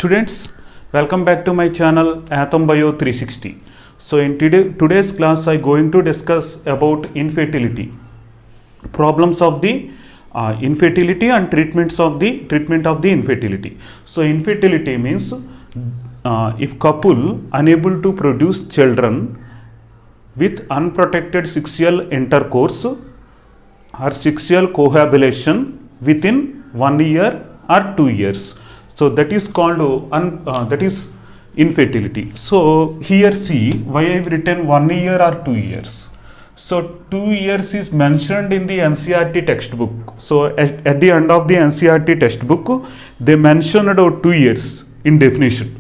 Students, welcome back to my channel Atom Bio 360. So in today's class I going to discuss about infertility, problems of the infertility and treatment of the infertility. So infertility means if couple unable to produce children with unprotected sexual intercourse or sexual cohabitation within 1 year or 2 years. So that is called that is infertility. So here see why I have written 1 year or 2 years. So 2 years is mentioned in the NCERT textbook. So at the end of the NCERT textbook, they mentioned 2 years in definition.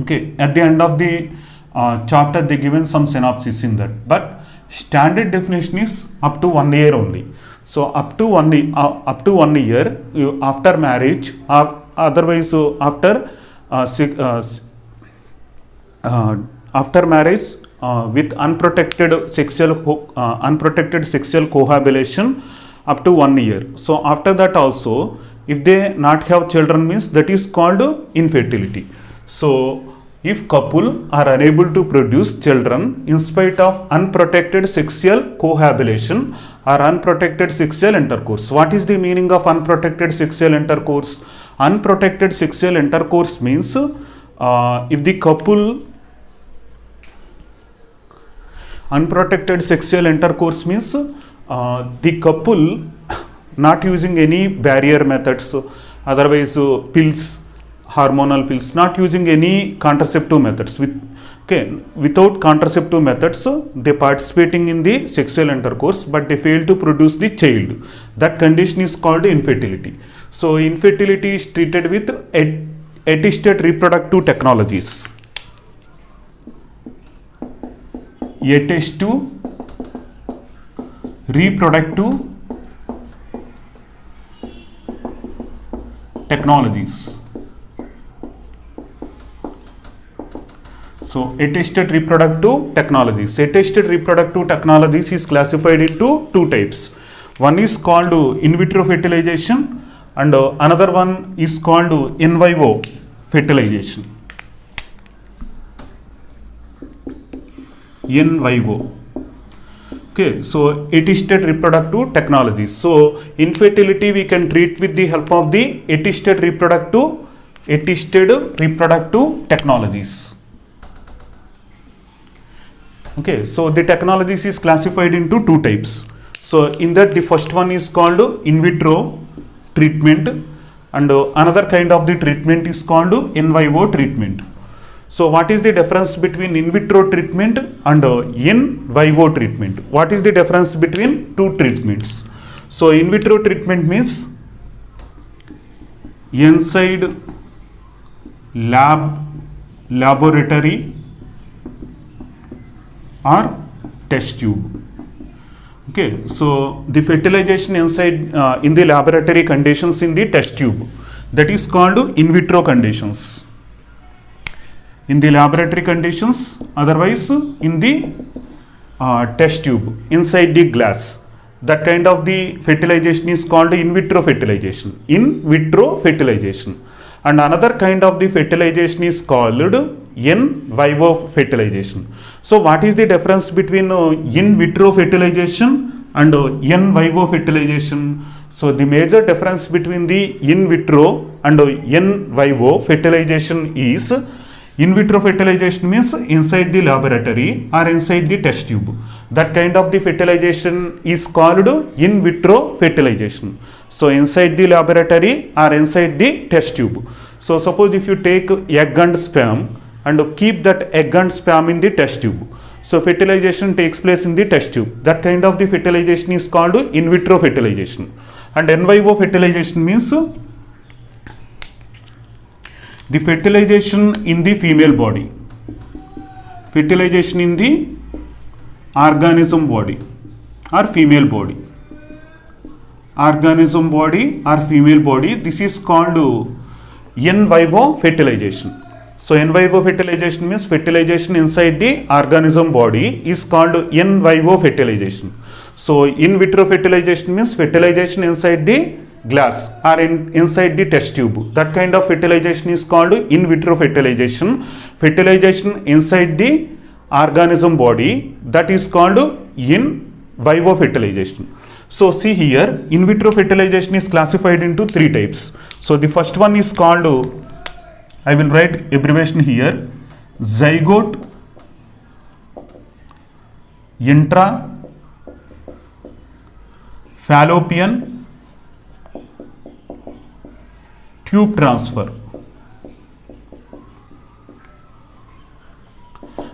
Okay, at the end of the chapter they given some synopsis in that. But standard definition is up to 1 year only. So up to 1 year after marriage or otherwise after marriage with unprotected sexual cohabitation up to 1 year. So after that also if they not have children means that is called infertility. So if couple are unable to produce children in spite of unprotected sexual cohabitation or unprotected sexual intercourse. What is the meaning of unprotected sexual intercourse? Unprotected sexual intercourse means if the couple unprotected sexual intercourse means the couple not using any barrier methods, otherwise pills, hormonal pills, not using any contraceptive methods. Without contraceptive methods, they participating in the sexual intercourse, but they fail to produce the child. That condition is called infertility. So infertility is treated with assisted reproductive technologies. Assisted reproductive technologies. So assisted reproductive technologies. Assisted reproductive technologies is classified into two types. One is called in vitro fertilization and another one is called in vivo fertilization. In vivo. Okay, so assisted reproductive technologies. So infertility we can treat with the help of the assisted reproductive technologies. Okay, so the technologies is classified into two types. So in that the first one is called in vitro treatment and another kind of the treatment is called in vivo treatment. So what is the difference between in vitro treatment and in vivo treatment? What is the difference between two treatments? So in vitro treatment means inside laboratory or test tube. Okay, so the fertilization inside in the laboratory conditions in the test tube, that is called in vitro conditions. In the laboratory conditions, otherwise in the test tube inside the glass, that kind of the fertilization is called in vitro fertilization. In vitro fertilization. And another kind of the fertilization is called in vivo fertilization. So what is the difference between in vitro fertilization and in vivo fertilization? So the major difference between the in vitro and in vivo fertilization is in vitro fertilization means inside the laboratory or inside the test tube. That kind of the fertilization is called in vitro fertilization. So inside the laboratory or inside the test tube. So suppose if you take egg and sperm and keep that egg and sperm in the test tube. So fertilization takes place in the test tube. That kind of the fertilization is called in vitro fertilization. And in vivo fertilization means the fertilization in the female body. Fertilization in the organism body or female body. Organism body or female body. This is called in vivo fertilization. So in vivo fertilization means fertilization inside the organism body is called in vivo fertilization. So in vitro fertilization means fertilization inside the glass or inside the test tube. That kind of fertilization is called in vitro fertilization. Fertilization inside the organism body, that is called in vivo fertilization. So see here, in vitro fertilization is classified into three types. So the first one is called, I will write abbreviation here, zygote intra-fallopian tube transfer.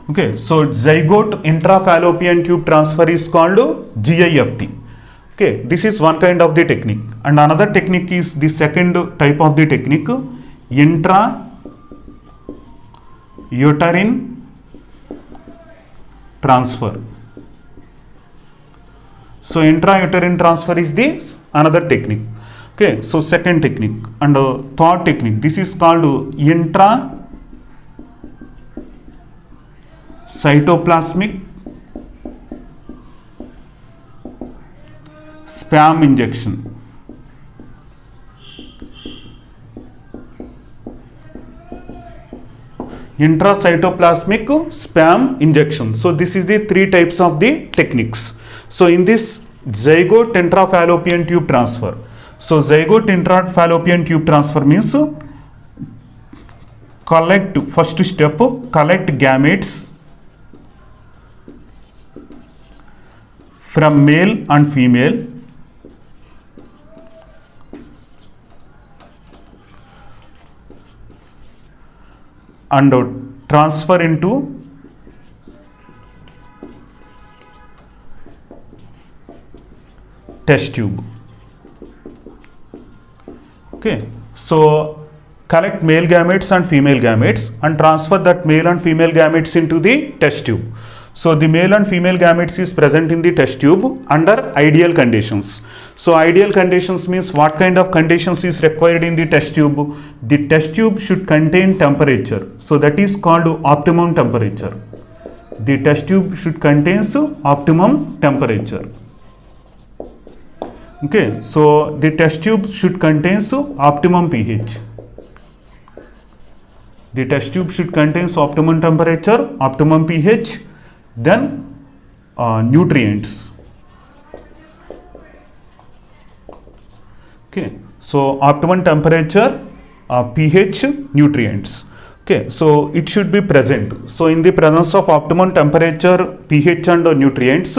Okay, so zygote intrafallopian tube transfer is called GIFT. Okay, this is one kind of the technique, and another technique is the second type of the technique, intrauterine transfer. So intrauterine transfer is this another technique. Okay, so second technique. And third technique, this is called intracytoplasmic sperm injection. Intracytoplasmic sperm injection. So this is the three types of the techniques. So in this zygote intrafallopian tube transfer, so zygote intrafallopian tube transfer means first step, collect gametes from male and female and transfer into test tube. Okay, so collect male gametes and female gametes and transfer that male and female gametes into the test tube. So the male and female gametes is present in the test tube under ideal conditions. So ideal conditions means what kind of conditions is required in the test tube? The test tube should contain temperature. So that is called optimum temperature. The test tube should contain optimum temperature. Okay, so the test tube should contain optimum pH. The test tube should contain optimum temperature, optimum pH, then nutrients. Okay, so optimum temperature, pH, nutrients. Okay, so it should be present. So in the presence of optimum temperature, pH and nutrients,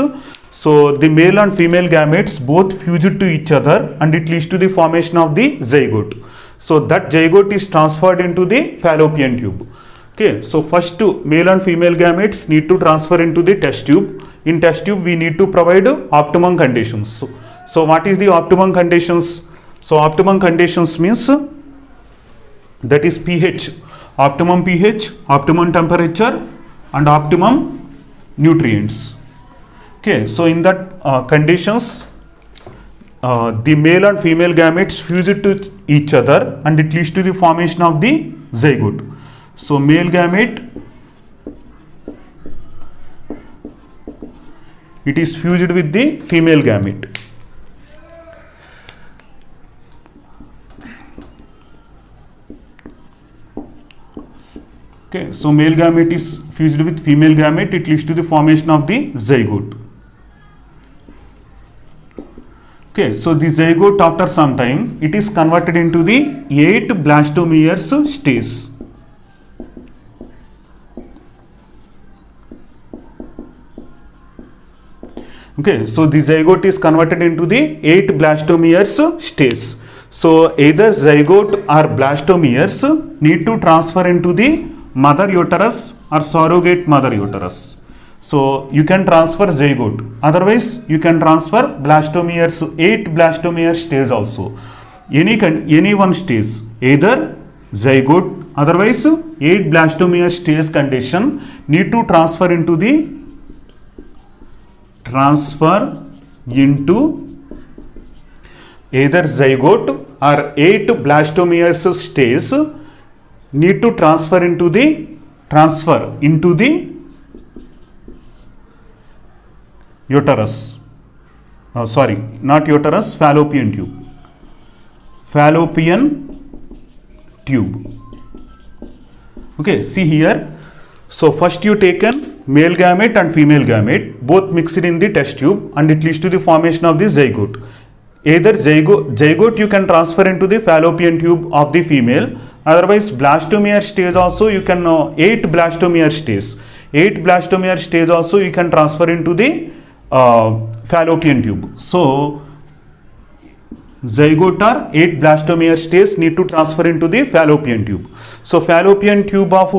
so the male and female gametes both fuse to each other and it leads to the formation of the zygote. So that zygote is transferred into the fallopian tube. Okay, so first male and female gametes need to transfer into the test tube. In test tube we need to provide optimum conditions. So what is the optimum conditions? So optimum conditions means that is pH, optimum pH, optimum temperature and optimum nutrients. Okay, so in that conditions, the male and female gametes fuse to each other and it leads to the formation of the zygote. So male gamete, it is fused with the female gamete. Okay, so male gamete is fused with female gamete, it leads to the formation of the zygote. Okay, so the zygote after some time, it is converted into the 8 blastomeres stage. Okay, so the zygote is converted into the 8 blastomeres stage. So either zygote or blastomeres need to transfer into the mother uterus or surrogate mother uterus. So you can transfer zygote, otherwise you can transfer blastomeres, 8 blastomere stage also. Any one stage, either zygote, otherwise 8 blastomere stage condition need to transfer into either zygote or 8 blastomeres stage need to transfer into the uterus. Sorry, not uterus, fallopian tube. fallopian tube. Okay, see here. So first you taken male gamete and female gamete, both mixed in the test tube, and it leads to the formation of the zygote. Either zygote you can transfer into the fallopian tube of the female, otherwise blastomere stage also you can 8 blastomere stage. 8 blastomere stage also you can transfer into the fallopian tube. So zygote or 8 blastomere stage need to transfer into the fallopian tube. So fallopian tube of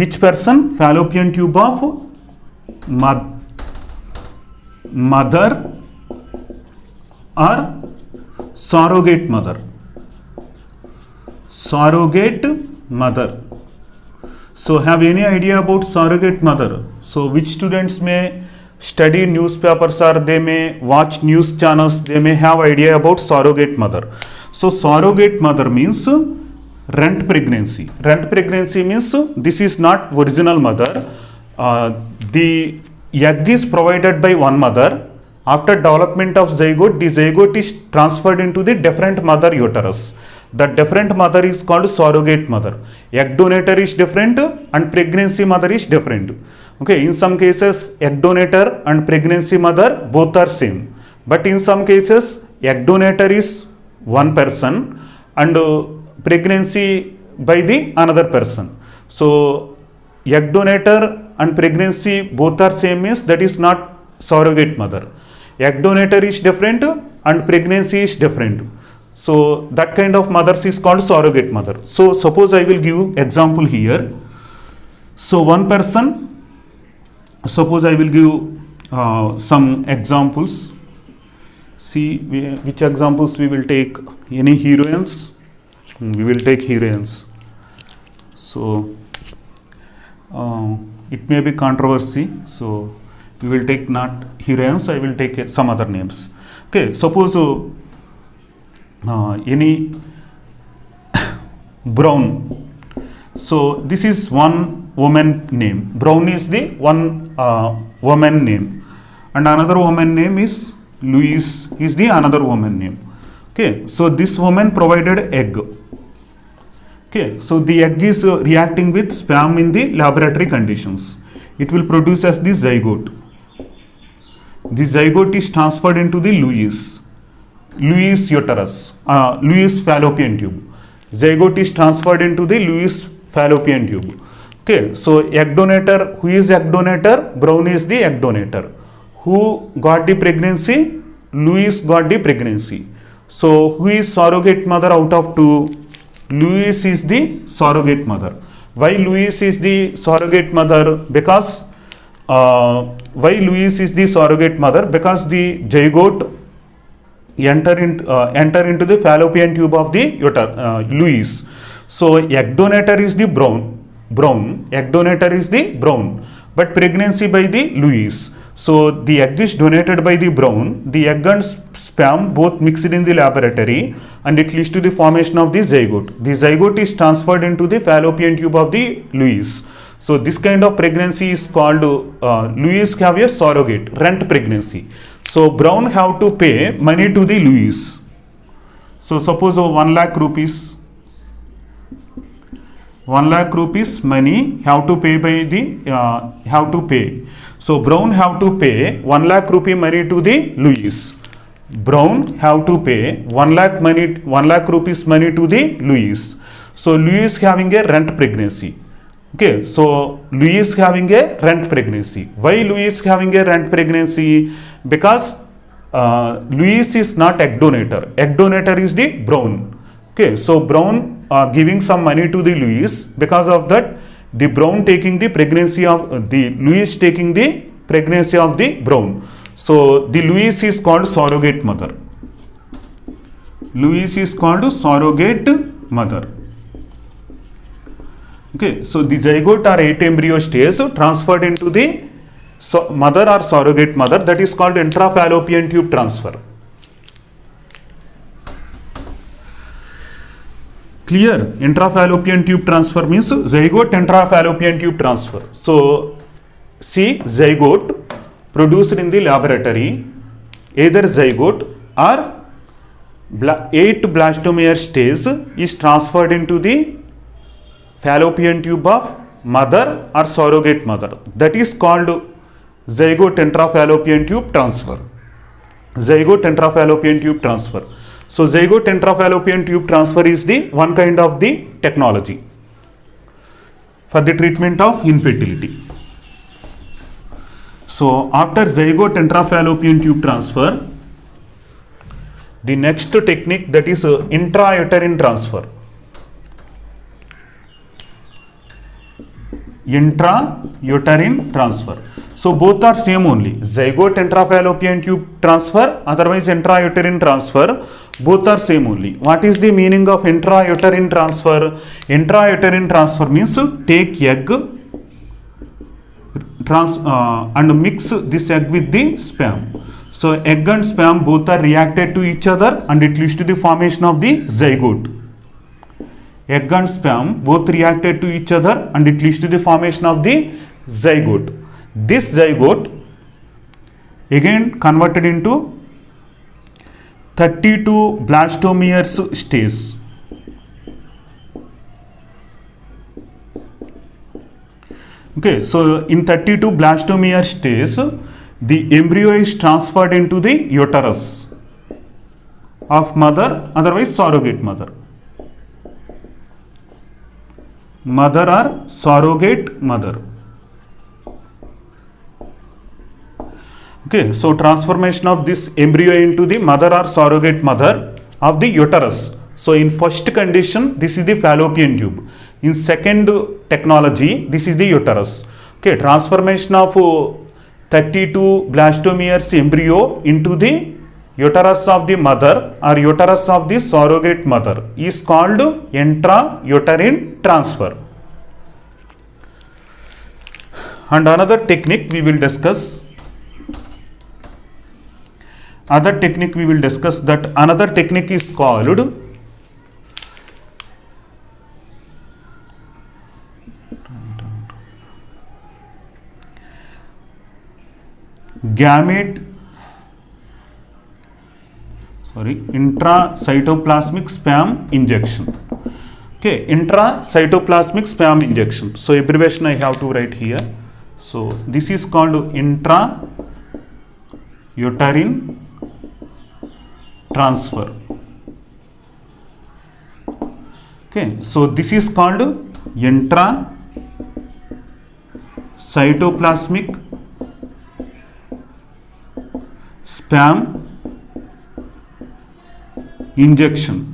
which person? Fallopian tube of mother or surrogate mother. Surrogate mother. So have any idea about surrogate mother? So which students may study newspapers or they may watch news channels, they may have idea about surrogate mother. So surrogate mother means rent pregnancy. Rent pregnancy means this is not original mother. The egg is provided by one mother. After development of zygote, the zygote is transferred into the different mother uterus. The different mother is called surrogate mother. Egg donator is different and pregnancy mother is different. Okay, in some cases egg donator and pregnancy mother both are same. But in some cases egg donator is one person and pregnancy by the another person. So egg donator and pregnancy both are same means that is not surrogate mother. Egg donator is different and pregnancy is different. So that kind of mothers is called surrogate mother. So suppose I will give example here. So one person, suppose I will give some examples. See which examples we will take. Any heroines? We will take heroines. So it may be controversy. So we will take not heroines, I will take some other names. Okay, suppose any Brown. So this is one woman name. Brown is the one woman name, and another woman name is Louise is the another woman name. Okay, so this woman provided egg. Okay, so the egg is reacting with sperm in the laboratory conditions. It will produce as the zygote. The zygote is transferred into the Louise uterus, Louise fallopian tube. Zygote is transferred into the Louise fallopian tube. Okay, so egg donor, who is egg donor? Brown is the egg donor. Who got the pregnancy? Louise got the pregnancy. So who is surrogate mother out of two? Louise is the surrogate mother. Why Louise is the surrogate mother? Because why Louise is the surrogate mother? Because the zygote enter into the fallopian tube of the Louise. So egg donor is the brown. Egg donor is the brown, but pregnancy by the Louise. So the egg is donated by the brown. The egg and sperm both mixed in the laboratory, and it leads to the formation of the zygote. The zygote is transferred into the fallopian tube of the Louise. So this kind of pregnancy is called Louise have a surrogate, rent pregnancy. So Brown have to pay money to the Louise. So suppose 1 lakh rupees. 1 lakh rupees money have to pay by the have to pay. So Brown have to pay 1 lakh rupee money to the Louise. Brown have to pay 1 lakh rupees money to the Louise. So Louise having a rent pregnancy. Okay, so Louise having a rent pregnancy. Why Louise having a rent pregnancy? Because Louise is not egg donor. Egg donor is the Brown. Okay, so Brown giving some money to the Louise. Because of that, the Brown taking the pregnancy of the Louise taking the pregnancy of the Brown. So the Louise is called surrogate mother. Louise is called surrogate mother. Okay, so the zygote or 8 embryo stage transferred into the mother or surrogate mother, that is called intrafallopian tube transfer. Clear? Intrafallopian tube transfer means zygote intrafallopian tube transfer. So see, zygote produced in the laboratory, either zygote or 8 blastomere stage is transferred into the fallopian tube of mother or surrogate mother. That is called zygote intrafallopian tube transfer. Zygote intrafallopian tube transfer. So zygote intrafallopian tube transfer is the one kind of the technology for the treatment of infertility. So after zygote intrafallopian tube transfer, the next technique, that is intrauterine transfer. Intrauterine transfer. So both are same only. Zygote intrafallopian tube transfer, otherwise intrauterine transfer, both are same only. What is the meaning of intrauterine transfer? Intrauterine transfer means take egg and mix this egg with the sperm. So egg and sperm both are reacted to each other and it leads to the formation of the zygote. Egg and sperm both reacted to each other and it leads to the formation of the zygote. This zygote again converted into 32 blastomeres stage. Okay, so in 32 blastomere stage, the embryo is transferred into the uterus of mother, otherwise surrogate mother. Mother or surrogate mother. Okay, so transformation of this embryo into the mother or surrogate mother of the uterus. So in first condition, this is the fallopian tube. In second technology, this is the uterus. Okay, transformation of 32 blastomeres embryo into the uterus of the mother or uterus of the surrogate mother is called intrauterine transfer. And another technique we will discuss. Another technique is called intracytoplasmic sperm injection. Okay, intracytoplasmic sperm injection. So abbreviation I have to write here. So this is called intrauterine transfer. Okay, so this is called intracytoplasmic sperm injection.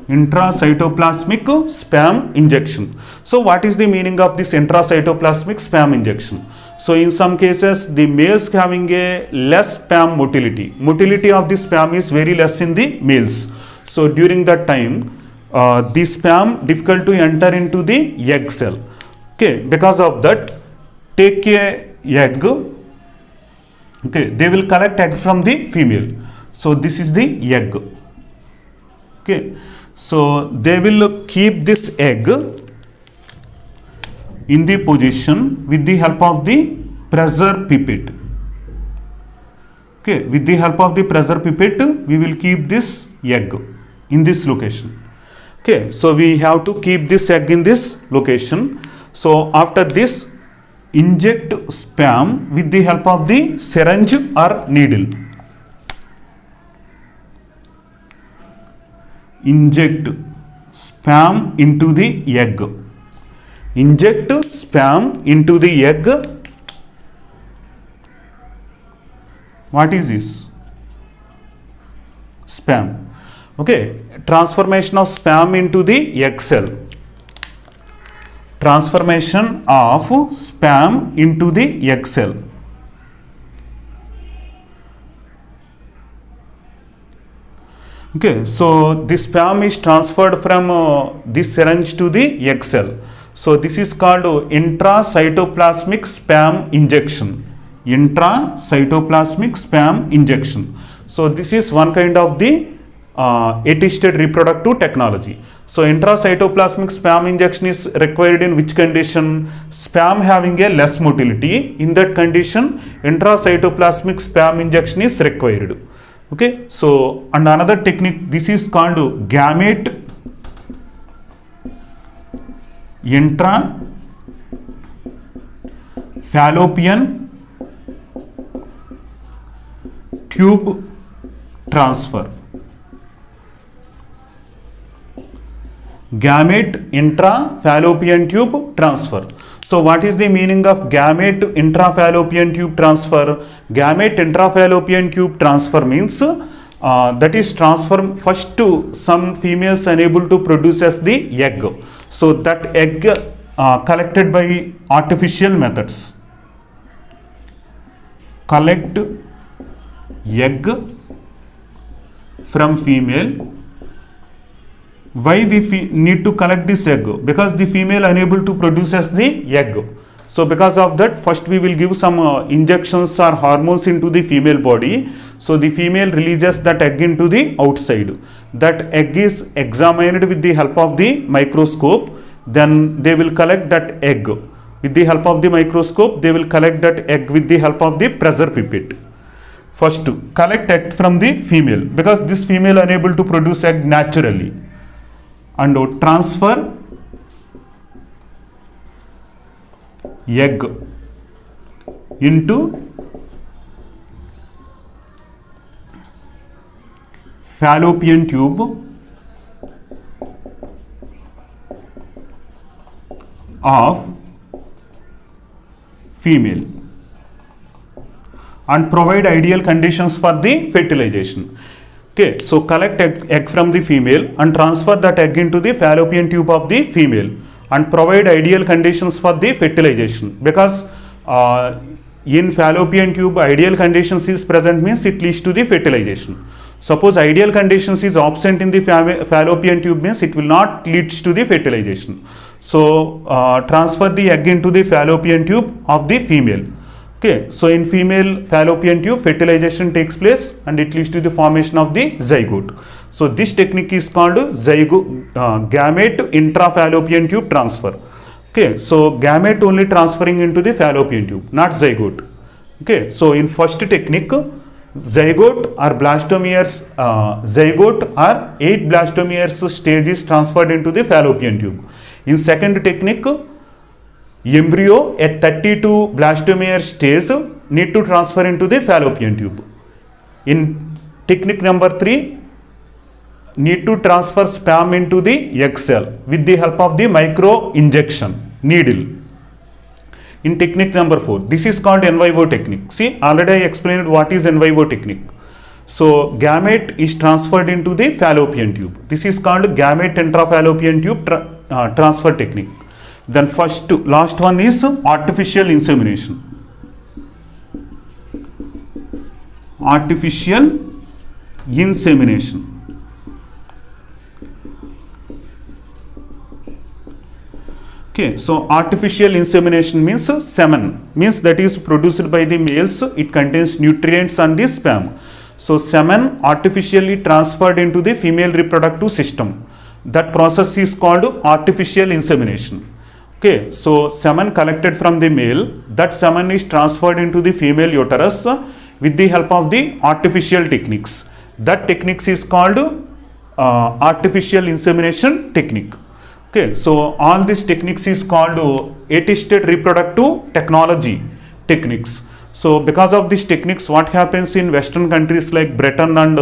Intracytoplasmic sperm injection. So what is the meaning of this intracytoplasmic sperm injection? So in some cases the males having a less sperm motility. Motility of the sperm is very less in the males. So during that time the sperm difficult to enter into the egg cell. Okay, because of that take a egg. Okay, they will collect egg from the female. So this is the egg. Okay, so they will keep this egg in the position with the help of the pressure pipette. Okay, with the help of the pressure pipette, we will keep this egg in this location. Okay, so we have to keep this egg in this location. So after this, inject sperm with the help of the syringe or needle. Inject sperm into the egg. Inject sperm into the egg. What is this? Sperm. Okay, transformation of sperm into the egg cell. Transformation of sperm into the egg cell. Okay, so the sperm is transferred from this syringe to the egg cell. So this is called intracytoplasmic sperm injection. Intracytoplasmic sperm injection. So this is one kind of the assisted reproductive technology. So intracytoplasmic sperm injection is required in which condition? Sperm having a less motility. In that condition, intracytoplasmic sperm injection is required. Okay, so and another technique, this is called gamete intra fallopian tube transfer. Gamete intra-fallopian tube transfer. So what is the meaning of gamete intra-fallopian tube transfer? Gamete intra-fallopian tube transfer means that is transfer first to some females unable to produce as the egg. So that egg collected by artificial methods. Collect egg from female. Why the need to collect this egg? Because the female unable to produce as the egg. So because of that, first we will give some injections or hormones into the female body. So the female releases that egg into the outside. That egg is examined with the help of the microscope. Then they will collect that egg. With the help of the microscope, they will collect that egg with the help of the pressure pipette. First to collect egg from the female, because this female unable to produce egg naturally. And transfer egg into fallopian tube of female and provide ideal conditions for the fertilization. Okay, so collect egg from the female and transfer that egg into the fallopian tube of the female and provide ideal conditions for the fertilization, because in fallopian tube ideal conditions is present means it leads to the fertilization. Suppose ideal conditions is absent in the fallopian tube means it will not lead to the fertilization. So transfer the egg into the fallopian tube of the female. Okay, so in female fallopian tube fertilization takes place and it leads to the formation of the zygote. So this technique is called gamete intra-fallopian tube transfer. Okay, so gamete only transferring into the fallopian tube, not zygote. Okay, so in first technique, zygote or blastomeres, zygote or 8 blastomeres stage is transferred into the fallopian tube. In second technique, embryo at 32 blastomere stage need to transfer into the fallopian tube. In technique number 3, need to transfer sperm into the egg cell with the help of the micro injection needle. In technique number 4, this is called in vivo technique. See, already I explained what is in vivo technique. So gamete is transferred into the fallopian tube. This is called gamete intrafallopian tube transfer technique. Then last one is artificial insemination. Artificial insemination. Okay, so artificial insemination means semen, means that is produced by the males. It contains nutrients and the sperm. So semen artificially transferred into the female reproductive system. That process is called artificial insemination. Okay, so semen collected from the male, that semen is transferred into the female uterus with the help of the artificial techniques. That techniques is called artificial insemination technique. Okay, so all these techniques is called assisted reproductive technology techniques. So because of these techniques, what happens in Western countries like Britain and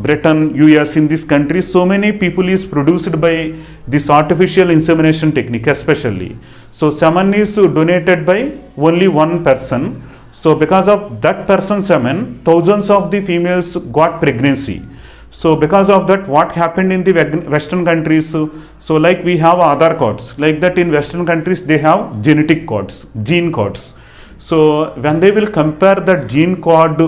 Britain, US, in these countries, so many people is produced by this artificial insemination technique especially. So semen is donated by only one person. So because of that person's semen, thousands of the females got pregnancy. So because of that, what happened in the Western countries, so like we have Aadhaar cards, like that in Western countries they have genetic codes, gene codes. So when they will compare that gene code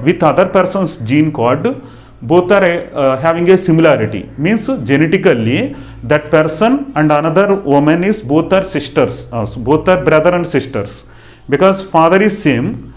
with other person's gene code, both are having a similarity, means genetically that person and another woman is both are sisters, both are brother and sisters, because father is same.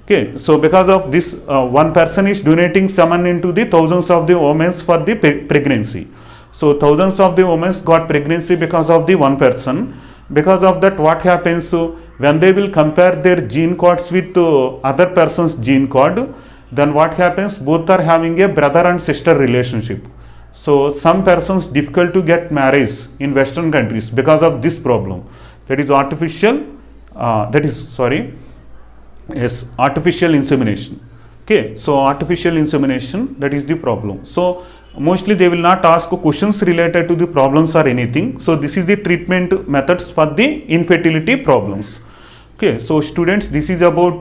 Okay, so because of this, one person is donating semen into the thousands of the women for the pregnancy. So thousands of the women got pregnancy because of the one person. Because of that, what happens, when they will compare their gene codes with other person's gene code, then what happens? Both are having a brother and sister relationship. So some persons difficult to get marriage in Western countries because of this problem. That is artificial artificial insemination. Okay, so artificial insemination, that is the problem. So mostly they will not ask questions related to the problems or anything. So this is the treatment methods for the infertility problems. Okay, so students, this is about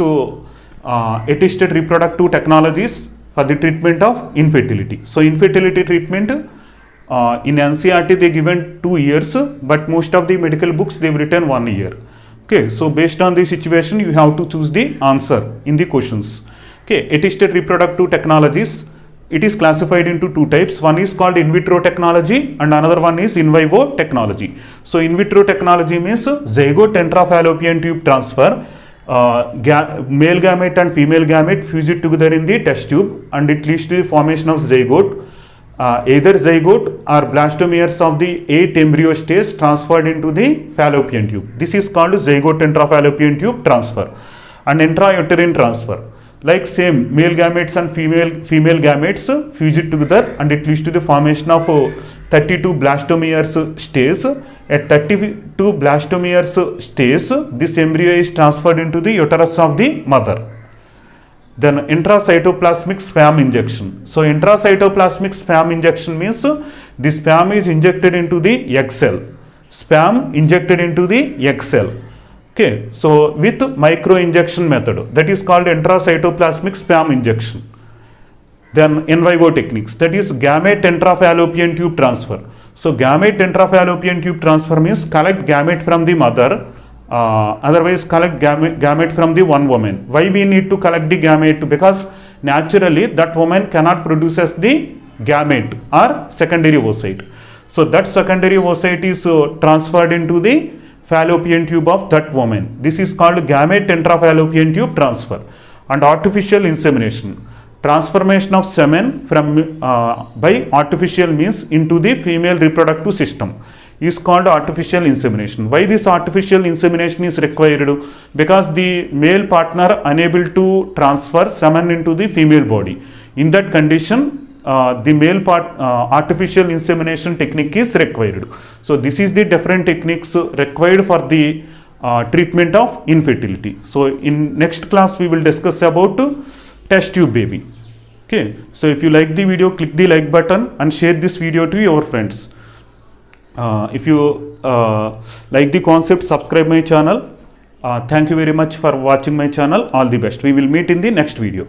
assisted reproductive technologies for the treatment of infertility. So infertility treatment in NCERT they given 2 years, but most of the medical books they've written 1 year. Okay, so based on the situation you have to choose the answer in the questions. Okay, assisted reproductive technologies, it is classified into 2 types. One is called in vitro technology and another one is in vivo technology. So in vitro technology means zygote intrafallopian tube transfer. Male gamete and female gamete fuse it together in the test tube and it leads to the formation of zygote. Either zygote or blastomeres of the 8 embryo stage transferred into the fallopian tube. This is called zygote intrafallopian tube transfer and intrauterine transfer. Like same, male gametes and female gametes fuse it together and it leads to the formation of 32 blastomeres stage. At 32 blastomeres stage, this embryo is transferred into the uterus of the mother. Then intracytoplasmic sperm injection. So intracytoplasmic sperm injection means the sperm is injected into the egg cell. Sperm injected into the egg cell. Okay, so with micro injection method, that is called intracytoplasmic sperm injection. Then in vivo techniques, that is gamete intrafallopian tube transfer. So gamete intrafallopian tube transfer means collect gamete from the mother, otherwise collect gamete from the one woman. Why we need to collect the gamete? Because naturally that woman cannot produce as the gamete or secondary oocyte. So that secondary oocyte is transferred into the fallopian tube of that woman. This is called gamete intrafallopian tube transfer. And artificial insemination, transformation of semen from by artificial means into the female reproductive system is called artificial insemination. Why this artificial insemination is required? Because the male partner unable to transfer semen into the female body. In that condition, the male artificial insemination technique is required. So this is the different techniques required for the treatment of infertility. So in next class we will discuss about test tube baby. Okay, so if you like the video, click the like button and share this video to your friends. If you like the concept, subscribe my channel. Thank you very much for watching my channel. All the best. We will meet in the next video.